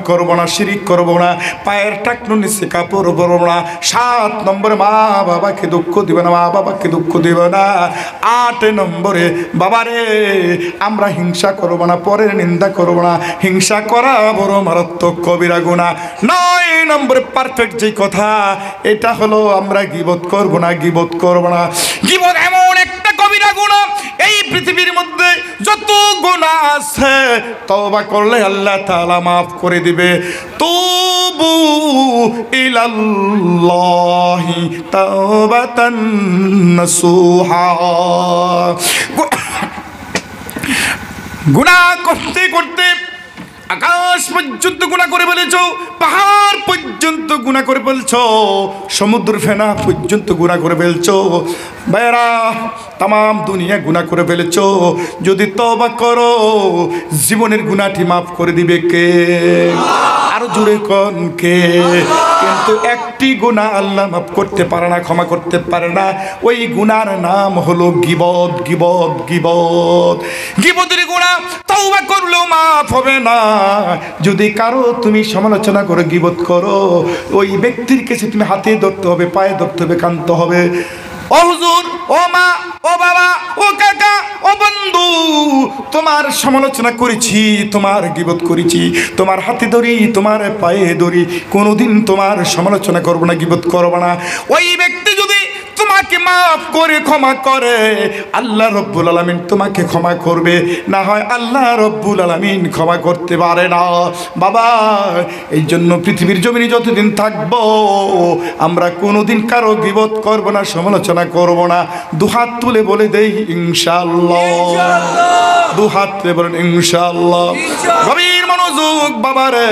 করব না, শিরিক করব না, পায়ের টাকনু নিচে কাপড় পরব না। 7 নম্বরে মা বাবাকে দুঃখ দিবে না, মা বাবাকে দুঃখ দিবে না। 8 নম্বরে বাবা রে, আমরা হিংসা করব না, পরের নিন্দা করব না। হিংসা করা বড় মারাত্মক কবিরা গুনাহ। 9 নম্বরে পারফেক্ট যে কথা, এটা হলো আমরা গীবত করব না, গীবত করব না। গীবত এমন একটা কবিরা গুনাহ, এই পৃথিবীর মধ্যে যত গুনাহ আছে তওবা করলে আল্লাহ তাআলা maaf করে দিবে। তুবু ইলাল্লাহি তাওবাতান নাসুহা। গুনাহ করতে করতে আকাশ পর্যন্ত গুনাহ করে ফেলেছ, পাহাড় পর্যন্ত গুনাহ করে ফেলছ, সমুদ্র ফেনা পর্যন্ত গুনাহ করে ফেলছ, ভাইরা তাম দুনিয়া গুনাহ করে ফেলেছ। যদি তওবা করো, জীবনের গুনাহটি মাফ করে দিবে কে? আরো জোরে কোন কে? কিন্তু একটি গুনাহ আল্লাহ মাফ করতে পারে না, ক্ষমা করতে পারে না। ওই গুনার নাম হলো গীবত। গীবত গীবত গীবতের গুনাহ তওবা করলেও মাফ হবে না। যদি কারো তুমি সমালোচনা করে গীবত করো, ওই ব্যক্তির কাছে তুমি হাতে ধরতে হবে, পায়ে ধরতে হবে, কাঁদতে হবে। ও হুজুর, ও মা, ও বাবা, ও কাকা, ও বন্ধু, তোমার সমালোচনা করেছি, তোমার গীবত করেছি, তোমার হাতে ধরি, তোমার পায়ে ধরি, কোনোদিন তোমার সমালোচনা করবো না, গীবত করবো না। ওই ব্যক্তি যদি তোমাকে মাফ করে ক্ষমা করে, আল্লাহ রব্বুল আলামিন তোমাকে ক্ষমা করবে, না হয় আল্লাহ রব্বুল আলামিন ক্ষমা করতে পারে না। বাবা, এই জন্য পৃথিবীর জমিনে যতদিন থাকবো আমরা কোনোদিন কারো গীবত করব না, সমালোচনা করব না। দুহাত তুলে বলে দেই ইনশাআল্লাহ। দুহাত তুলে বলেন ইনশাআল্লাহ। গভীর মনোযোগ বাবারে,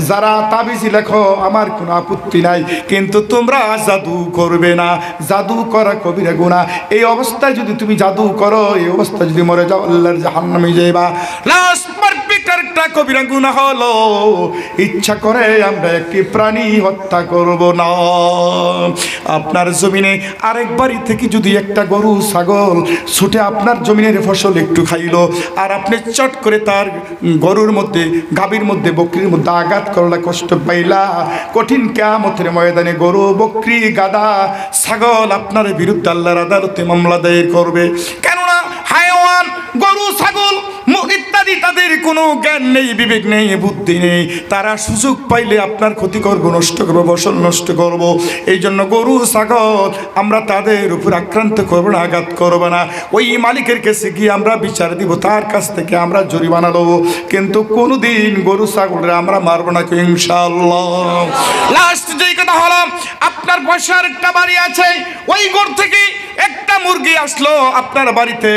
যারা তাবিজ লেখো আমার কোনো আপত্তি নাই, কিন্তু তোমরা জাদু করবে না। জাদু করা কবিরা গুনাহ। এই অবস্থায় যদি তুমি জাদু করো, এই অবস্থায় যদি মরে যাও, আল্লাহর জাহান্নামে যাইবা। লাস্ট পারফেক্ট আর আরেকটা কবিরা গুনাহ হলো ইচ্ছা করে আমরা একটি প্রাণী হত্যা করব না। আপনার জমিনে আরেক বাড়ি থেকে যদি একটা গরু ছাগল ছুটে আপনার জমিনের ফসল একটু খাইলো, আর আপনি চট করে তার গরুর মধ্যে, গাভীর মধ্যে, বকরির মধ্যে আঘাত করলা, কষ্ট পাইলা, কঠিন কিয়ামতের ময়দানে গরু, বকরি, গাধা, ছাগল আপনার বিরুদ্ধে আল্লাহর আদালতে মামলা দায়ের করবে। কেননা হায়াওয়ান, গরু, ছাগল ইত্যাদি তাদের কোনো জ্ঞান নেই, বিবেক নেই, বুদ্ধি নেই। তারা সুযোগ পাইলে আপনার ক্ষতি করবো, নষ্ট করবো, ফসল নষ্ট করবো। এই জন্য গরু, ছাগল আমরা তাদের উপর আক্রান্ত করবো না, আঘাত করবো না। ওই মালিকের কাছে গিয়ে আমরা বিচার দিব, তার কাছ থেকে আমরা জরিমানা দেবো, কিন্তু কোনোদিন গরু ছাগলরা আমরা মারবো না ইনশাআল্লাহ। লাস্ট যেই কথা হলো, আপনার পয়সার একটা বাড়ি আছে, ওই ঘর থেকে একটা মুরগি আসলো আপনার বাড়িতে,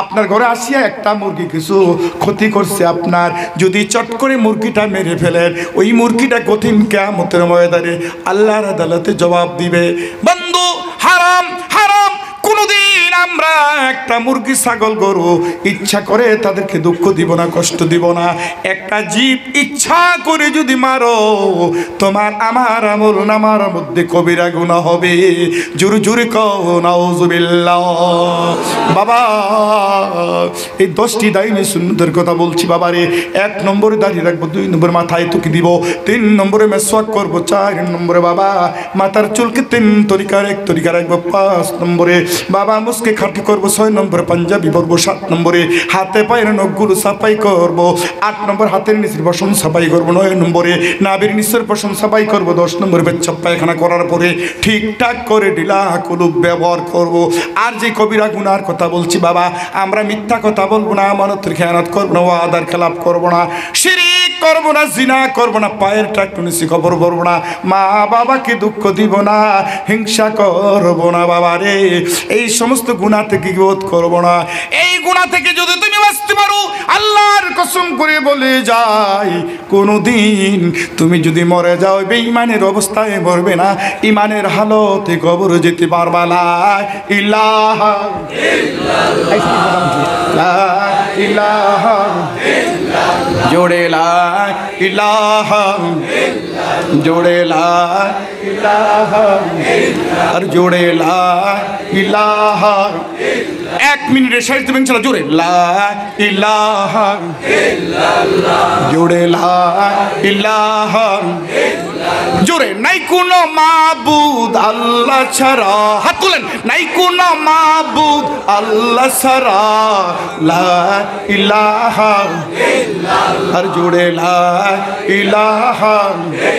আপনার ঘরে আসিয়া একটা মুরগি কিছু ক্ষতি করছে আপনার, যদি চট করে মুরগিটা মেরে ফেলেন, ওই মুরগিটা কঠিন কিয়ামতের ময়দানে আল্লাহর আদালতে জবাব দিবে। বন্ধু, হারাম হারাম কোনোদিন আমরা একটা মুরগি, ছাগল, গরু ইচ্ছা করে তাদেরকে দুঃখ দিব না, কষ্ট দিব না। একটা জীব ইচ্ছা করে যদি মারো, তোমার আমার আমল নামার মধ্যে কবিরা গুনাহ হবে। জোরে জোরে কও নাউজুবিল্লাহ। বাবা, এই 10টি দাইনে সুন্নতের কথা বলছি বাবারে। 1 নম্বরে দাঁড়িয়ে রাখবো, 2 নম্বরে মাথায় তুকি দিব, 3 নম্বরে মেসওয়াক করবো, 4 নম্বরে বাবা মাথার চুলকে 3 তরিকার 1 তরিকা রাখবো, 5 নম্বরে বাবা মুসকে খাটি করবো, 6 নম্বরে পাঞ্জাবি পরবো, 7 নম্বরে হাতে পায়ের নখগুলো সাফাই করবো, 8 নম্বর হাতের নিচের পশম সাফাই করবো, 9 নম্বরে নাভির নিচের পশম সাফাই করবো, 10 নম্বরে পেচ্ছাপ পায়খানা করার পরে ঠিকঠাক করে ঢিলা কুলুপ ব্যবহার করবো। আর যে কবিরা গুনার কথা বলছি বাবা, আমরা মিথ্যা কথা বলবো না, আমানতের খেয়ানত করবো না, ওয়াদার খেলাপ করবো না, শিরিক করবো না, জিনা করবো না, পায়ের টাকটু নিচে খবর করবো না, মা বাবাকে দুঃখ দিব না, হিংসা করবো না বাবা রে। এই সমস্ত গুনাহ থেকে বিরোধ করবো না। এই গুনাহ থেকে যদি তুমি বাঁচতে পারো, আল্লাহর কসম করে বলে যাই, কোনোদিন তুমি যদি মরে যাও বেঈমানের অবস্থায় মরবে না, ইমানের হালতে কবর যেতে পারবা না। ইলাহা ইলাহা জোড়ে লা ইলাহা, জোড়ে লা ইলাহা, আর জোড়ে লা ইলাহা। 1 মিনিটে শেষ দেবেন, চলো জোরে লা ইলাহা ইল্লাল্লাহ, জোরে লা ইলাহা ইল্লাল্লাহ, জোরে নাই কোনো মাবুদ আল্লাহ ছাড়া, হাত তুলেন, নাই কোনো মাবুদ আল্লাহ ছাড়া, লা ইলাহা ইল্লাল্লাহ, আর জোরে লা ইলাহা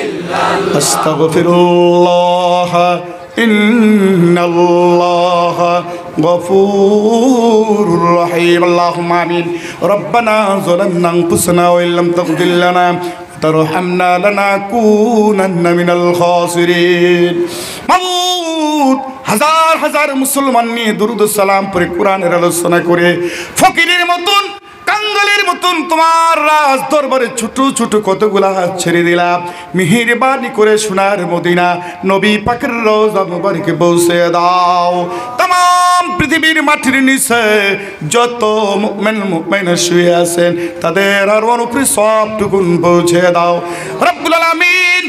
ইল্লাল্লাহ, আস্তাগফিরুল্লাহ ইন্নাল্লাহ গফুরুর রহিম। আল্লাহুম্মা আমিন। রব্বানা যালামনা আনফুসানা ওয়া ইল্লাম তাগফির লানা ওয়া তারহামনা লানাকুনান্না মিনাল খাসিরিন। মাবুদ, হাজার হাজার মুসলমান নিয়ে দুরূদ ও সালাম পড়ে, কোরআনের আলোচনা করে, ফকিরের মতন, কাঙ্গালের মতন তোমার রাজ দরবারে ছোট ছোট কতগুলা হাত ছেড়ে দিলাম। মেহেরবানি করে সোনার মদিনা নবী পাকের রওজা মুবারকে পৌঁছে দাও। তাম পৃথিবীর মাটির নিচে যত মুমিন মুমিনা শুয়ে আছেন, তাদের আর অনুপ্রি সবটুকুন পৌঁছে দাও রব্বুল আলামিন।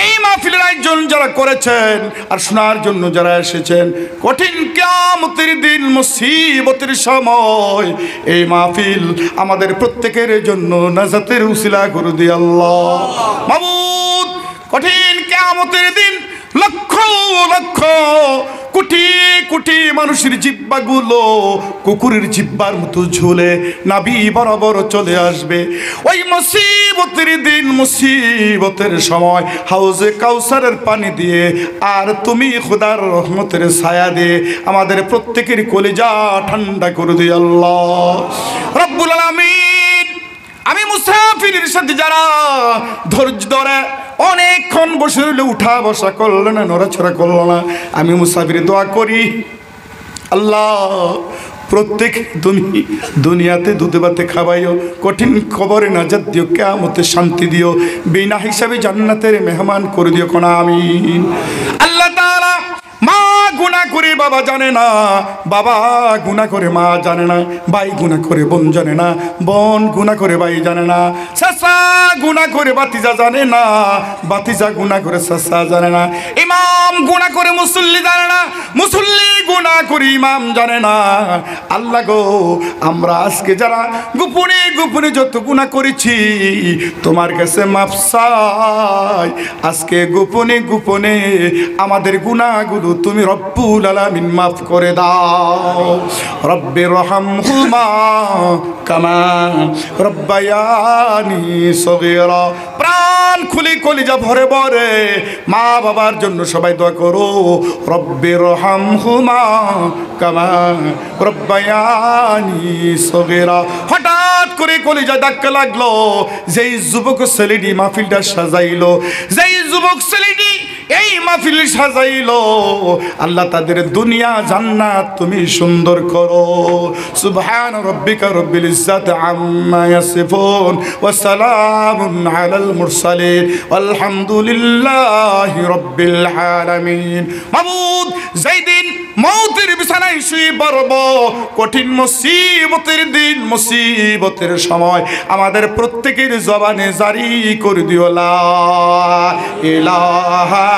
এই মাহফিলের আয়োজন যারা করেছেন আর শোনার জন্য যারা এসেছেন, কঠিন কিয়ামতের দিন, মুসিবতের সময় এই মাহফিল আমাদের প্রত্যেকের জন্য নাজাতের উসিলা করে দিও আল্লাহ। মাবুদ, কঠিন কিয়ামতের দিন লক্ষ লক্ষ কোটি কোটি মানুষের জিহ্বাগুলো কুকুরের জিহ্বার মতো ঝুলে নাভি বরাবর চলে আসবে। ওই মুসিবতের দিন, মুসিবতের সময় হাউজে কাউসারের পানি দিয়ে আর তুমি খোদার রহমতের ছায়া দিয়ে আমাদের প্রত্যেকের কলিজা ঠান্ডা করে দিও আল্লাহ রব্বুল আলামিন। আমি মুসাফিরের সাথে যারা ধৈর্য ধরে অনেকক্ষণ বসে রইলে, উঠা বসা করলো না, নড়াছড়া করলো না, আমি মুসাফির দোয়া করি, আল্লাহ প্রত্যেক দুনিয়াতে দুধে ভাতে খাওয়াইও, কঠিন খবরে নাজাত দিও, কিয়ামতে শান্তি দিও, বিনা হিসাবে জান্নাতের মেহমান করে দিও কোনা আমিন। আল্লাহ তাআলা মা গুনাহ করে বাবা জানে না, বাবা গুনাহ করে মা জানে না, ভাই গুনাহ করে বোন জানে না, বোন গুনাহ করে ভাই জানে না, চাচা গুনাহ করে ভাতিজা জানে না, ভাতিজা গুনাহ করে চাচা জানে না, ইমাম গুনাহ করে মুসল্লি জানে না, মুসল্লি গুনাহ করে ইমাম জানে না। আল্লাহ গো, আমরা আজকে যারা গোপনে গোপনে যত গুনাহ করেছি তোমার কাছে মাফ চাই। আজকে গোপনে গোপনে আমাদের গুনাহগুলো তুমি রব্বুল আলামিন মাফ করে দাও। রব্বির রহমহুমা কামা রব্বায়ানি সগীরা। প্রাণ খুলি কলিজা ভরে ভরে মা বাবার জন্য সবাই দোয়া করো। রব্বির রহমহুমা কামা রব্বায়ানি সগীরা। হঠাৎ করে কলিজা ধাক্কা লাগলো, যেই যুবক ছেলেটি মাহফিলটা সাজাইলো, যেই যুবক ছেলেটি এই মাহফিল সাজাইলো, আল্লাহ তাদের দুনিয়া জান্নাত তুমি সুন্দর করো। সুবহান রাব্বিকা রব্বিল ইজ্জাতি আম্মা ইয়াসিফুন ওয়া সালামুন আলাল মুরসালিন আলহামদুলিল্লাহি রাব্বিল আলামিন। মাবুদ, যেই দিন মৌতের বিছানায় শুয়ে পড়ব, কঠিন মুসিবতের দিন, মুসিবতের সময় আমাদের প্রত্যেকের জবানে জারি করে দিও লা ইলাহা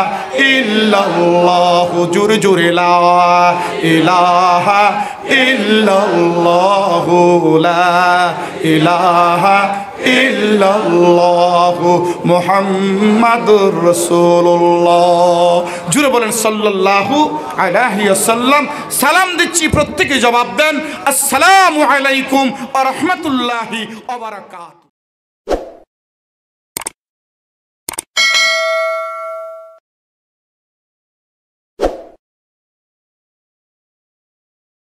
ইল্লাল্লাহ। জোরে জোরে লা ইলাহা ইল্লাল্লাহ, লা ইলাহা ইল্লাল্লাহ মুহাম্মাদুর রাসূলুল্লাহ। জোরে বলেন সাল্লাল্লাহু আলাইহি ওয়াসাল্লাম। সালাম দিচ্ছি, প্রত্যেকে জবাব দেন আসসালামু আলাইকুম ওয়া রাহমাতুল্লাহি ওয়া বারাকাতুহু।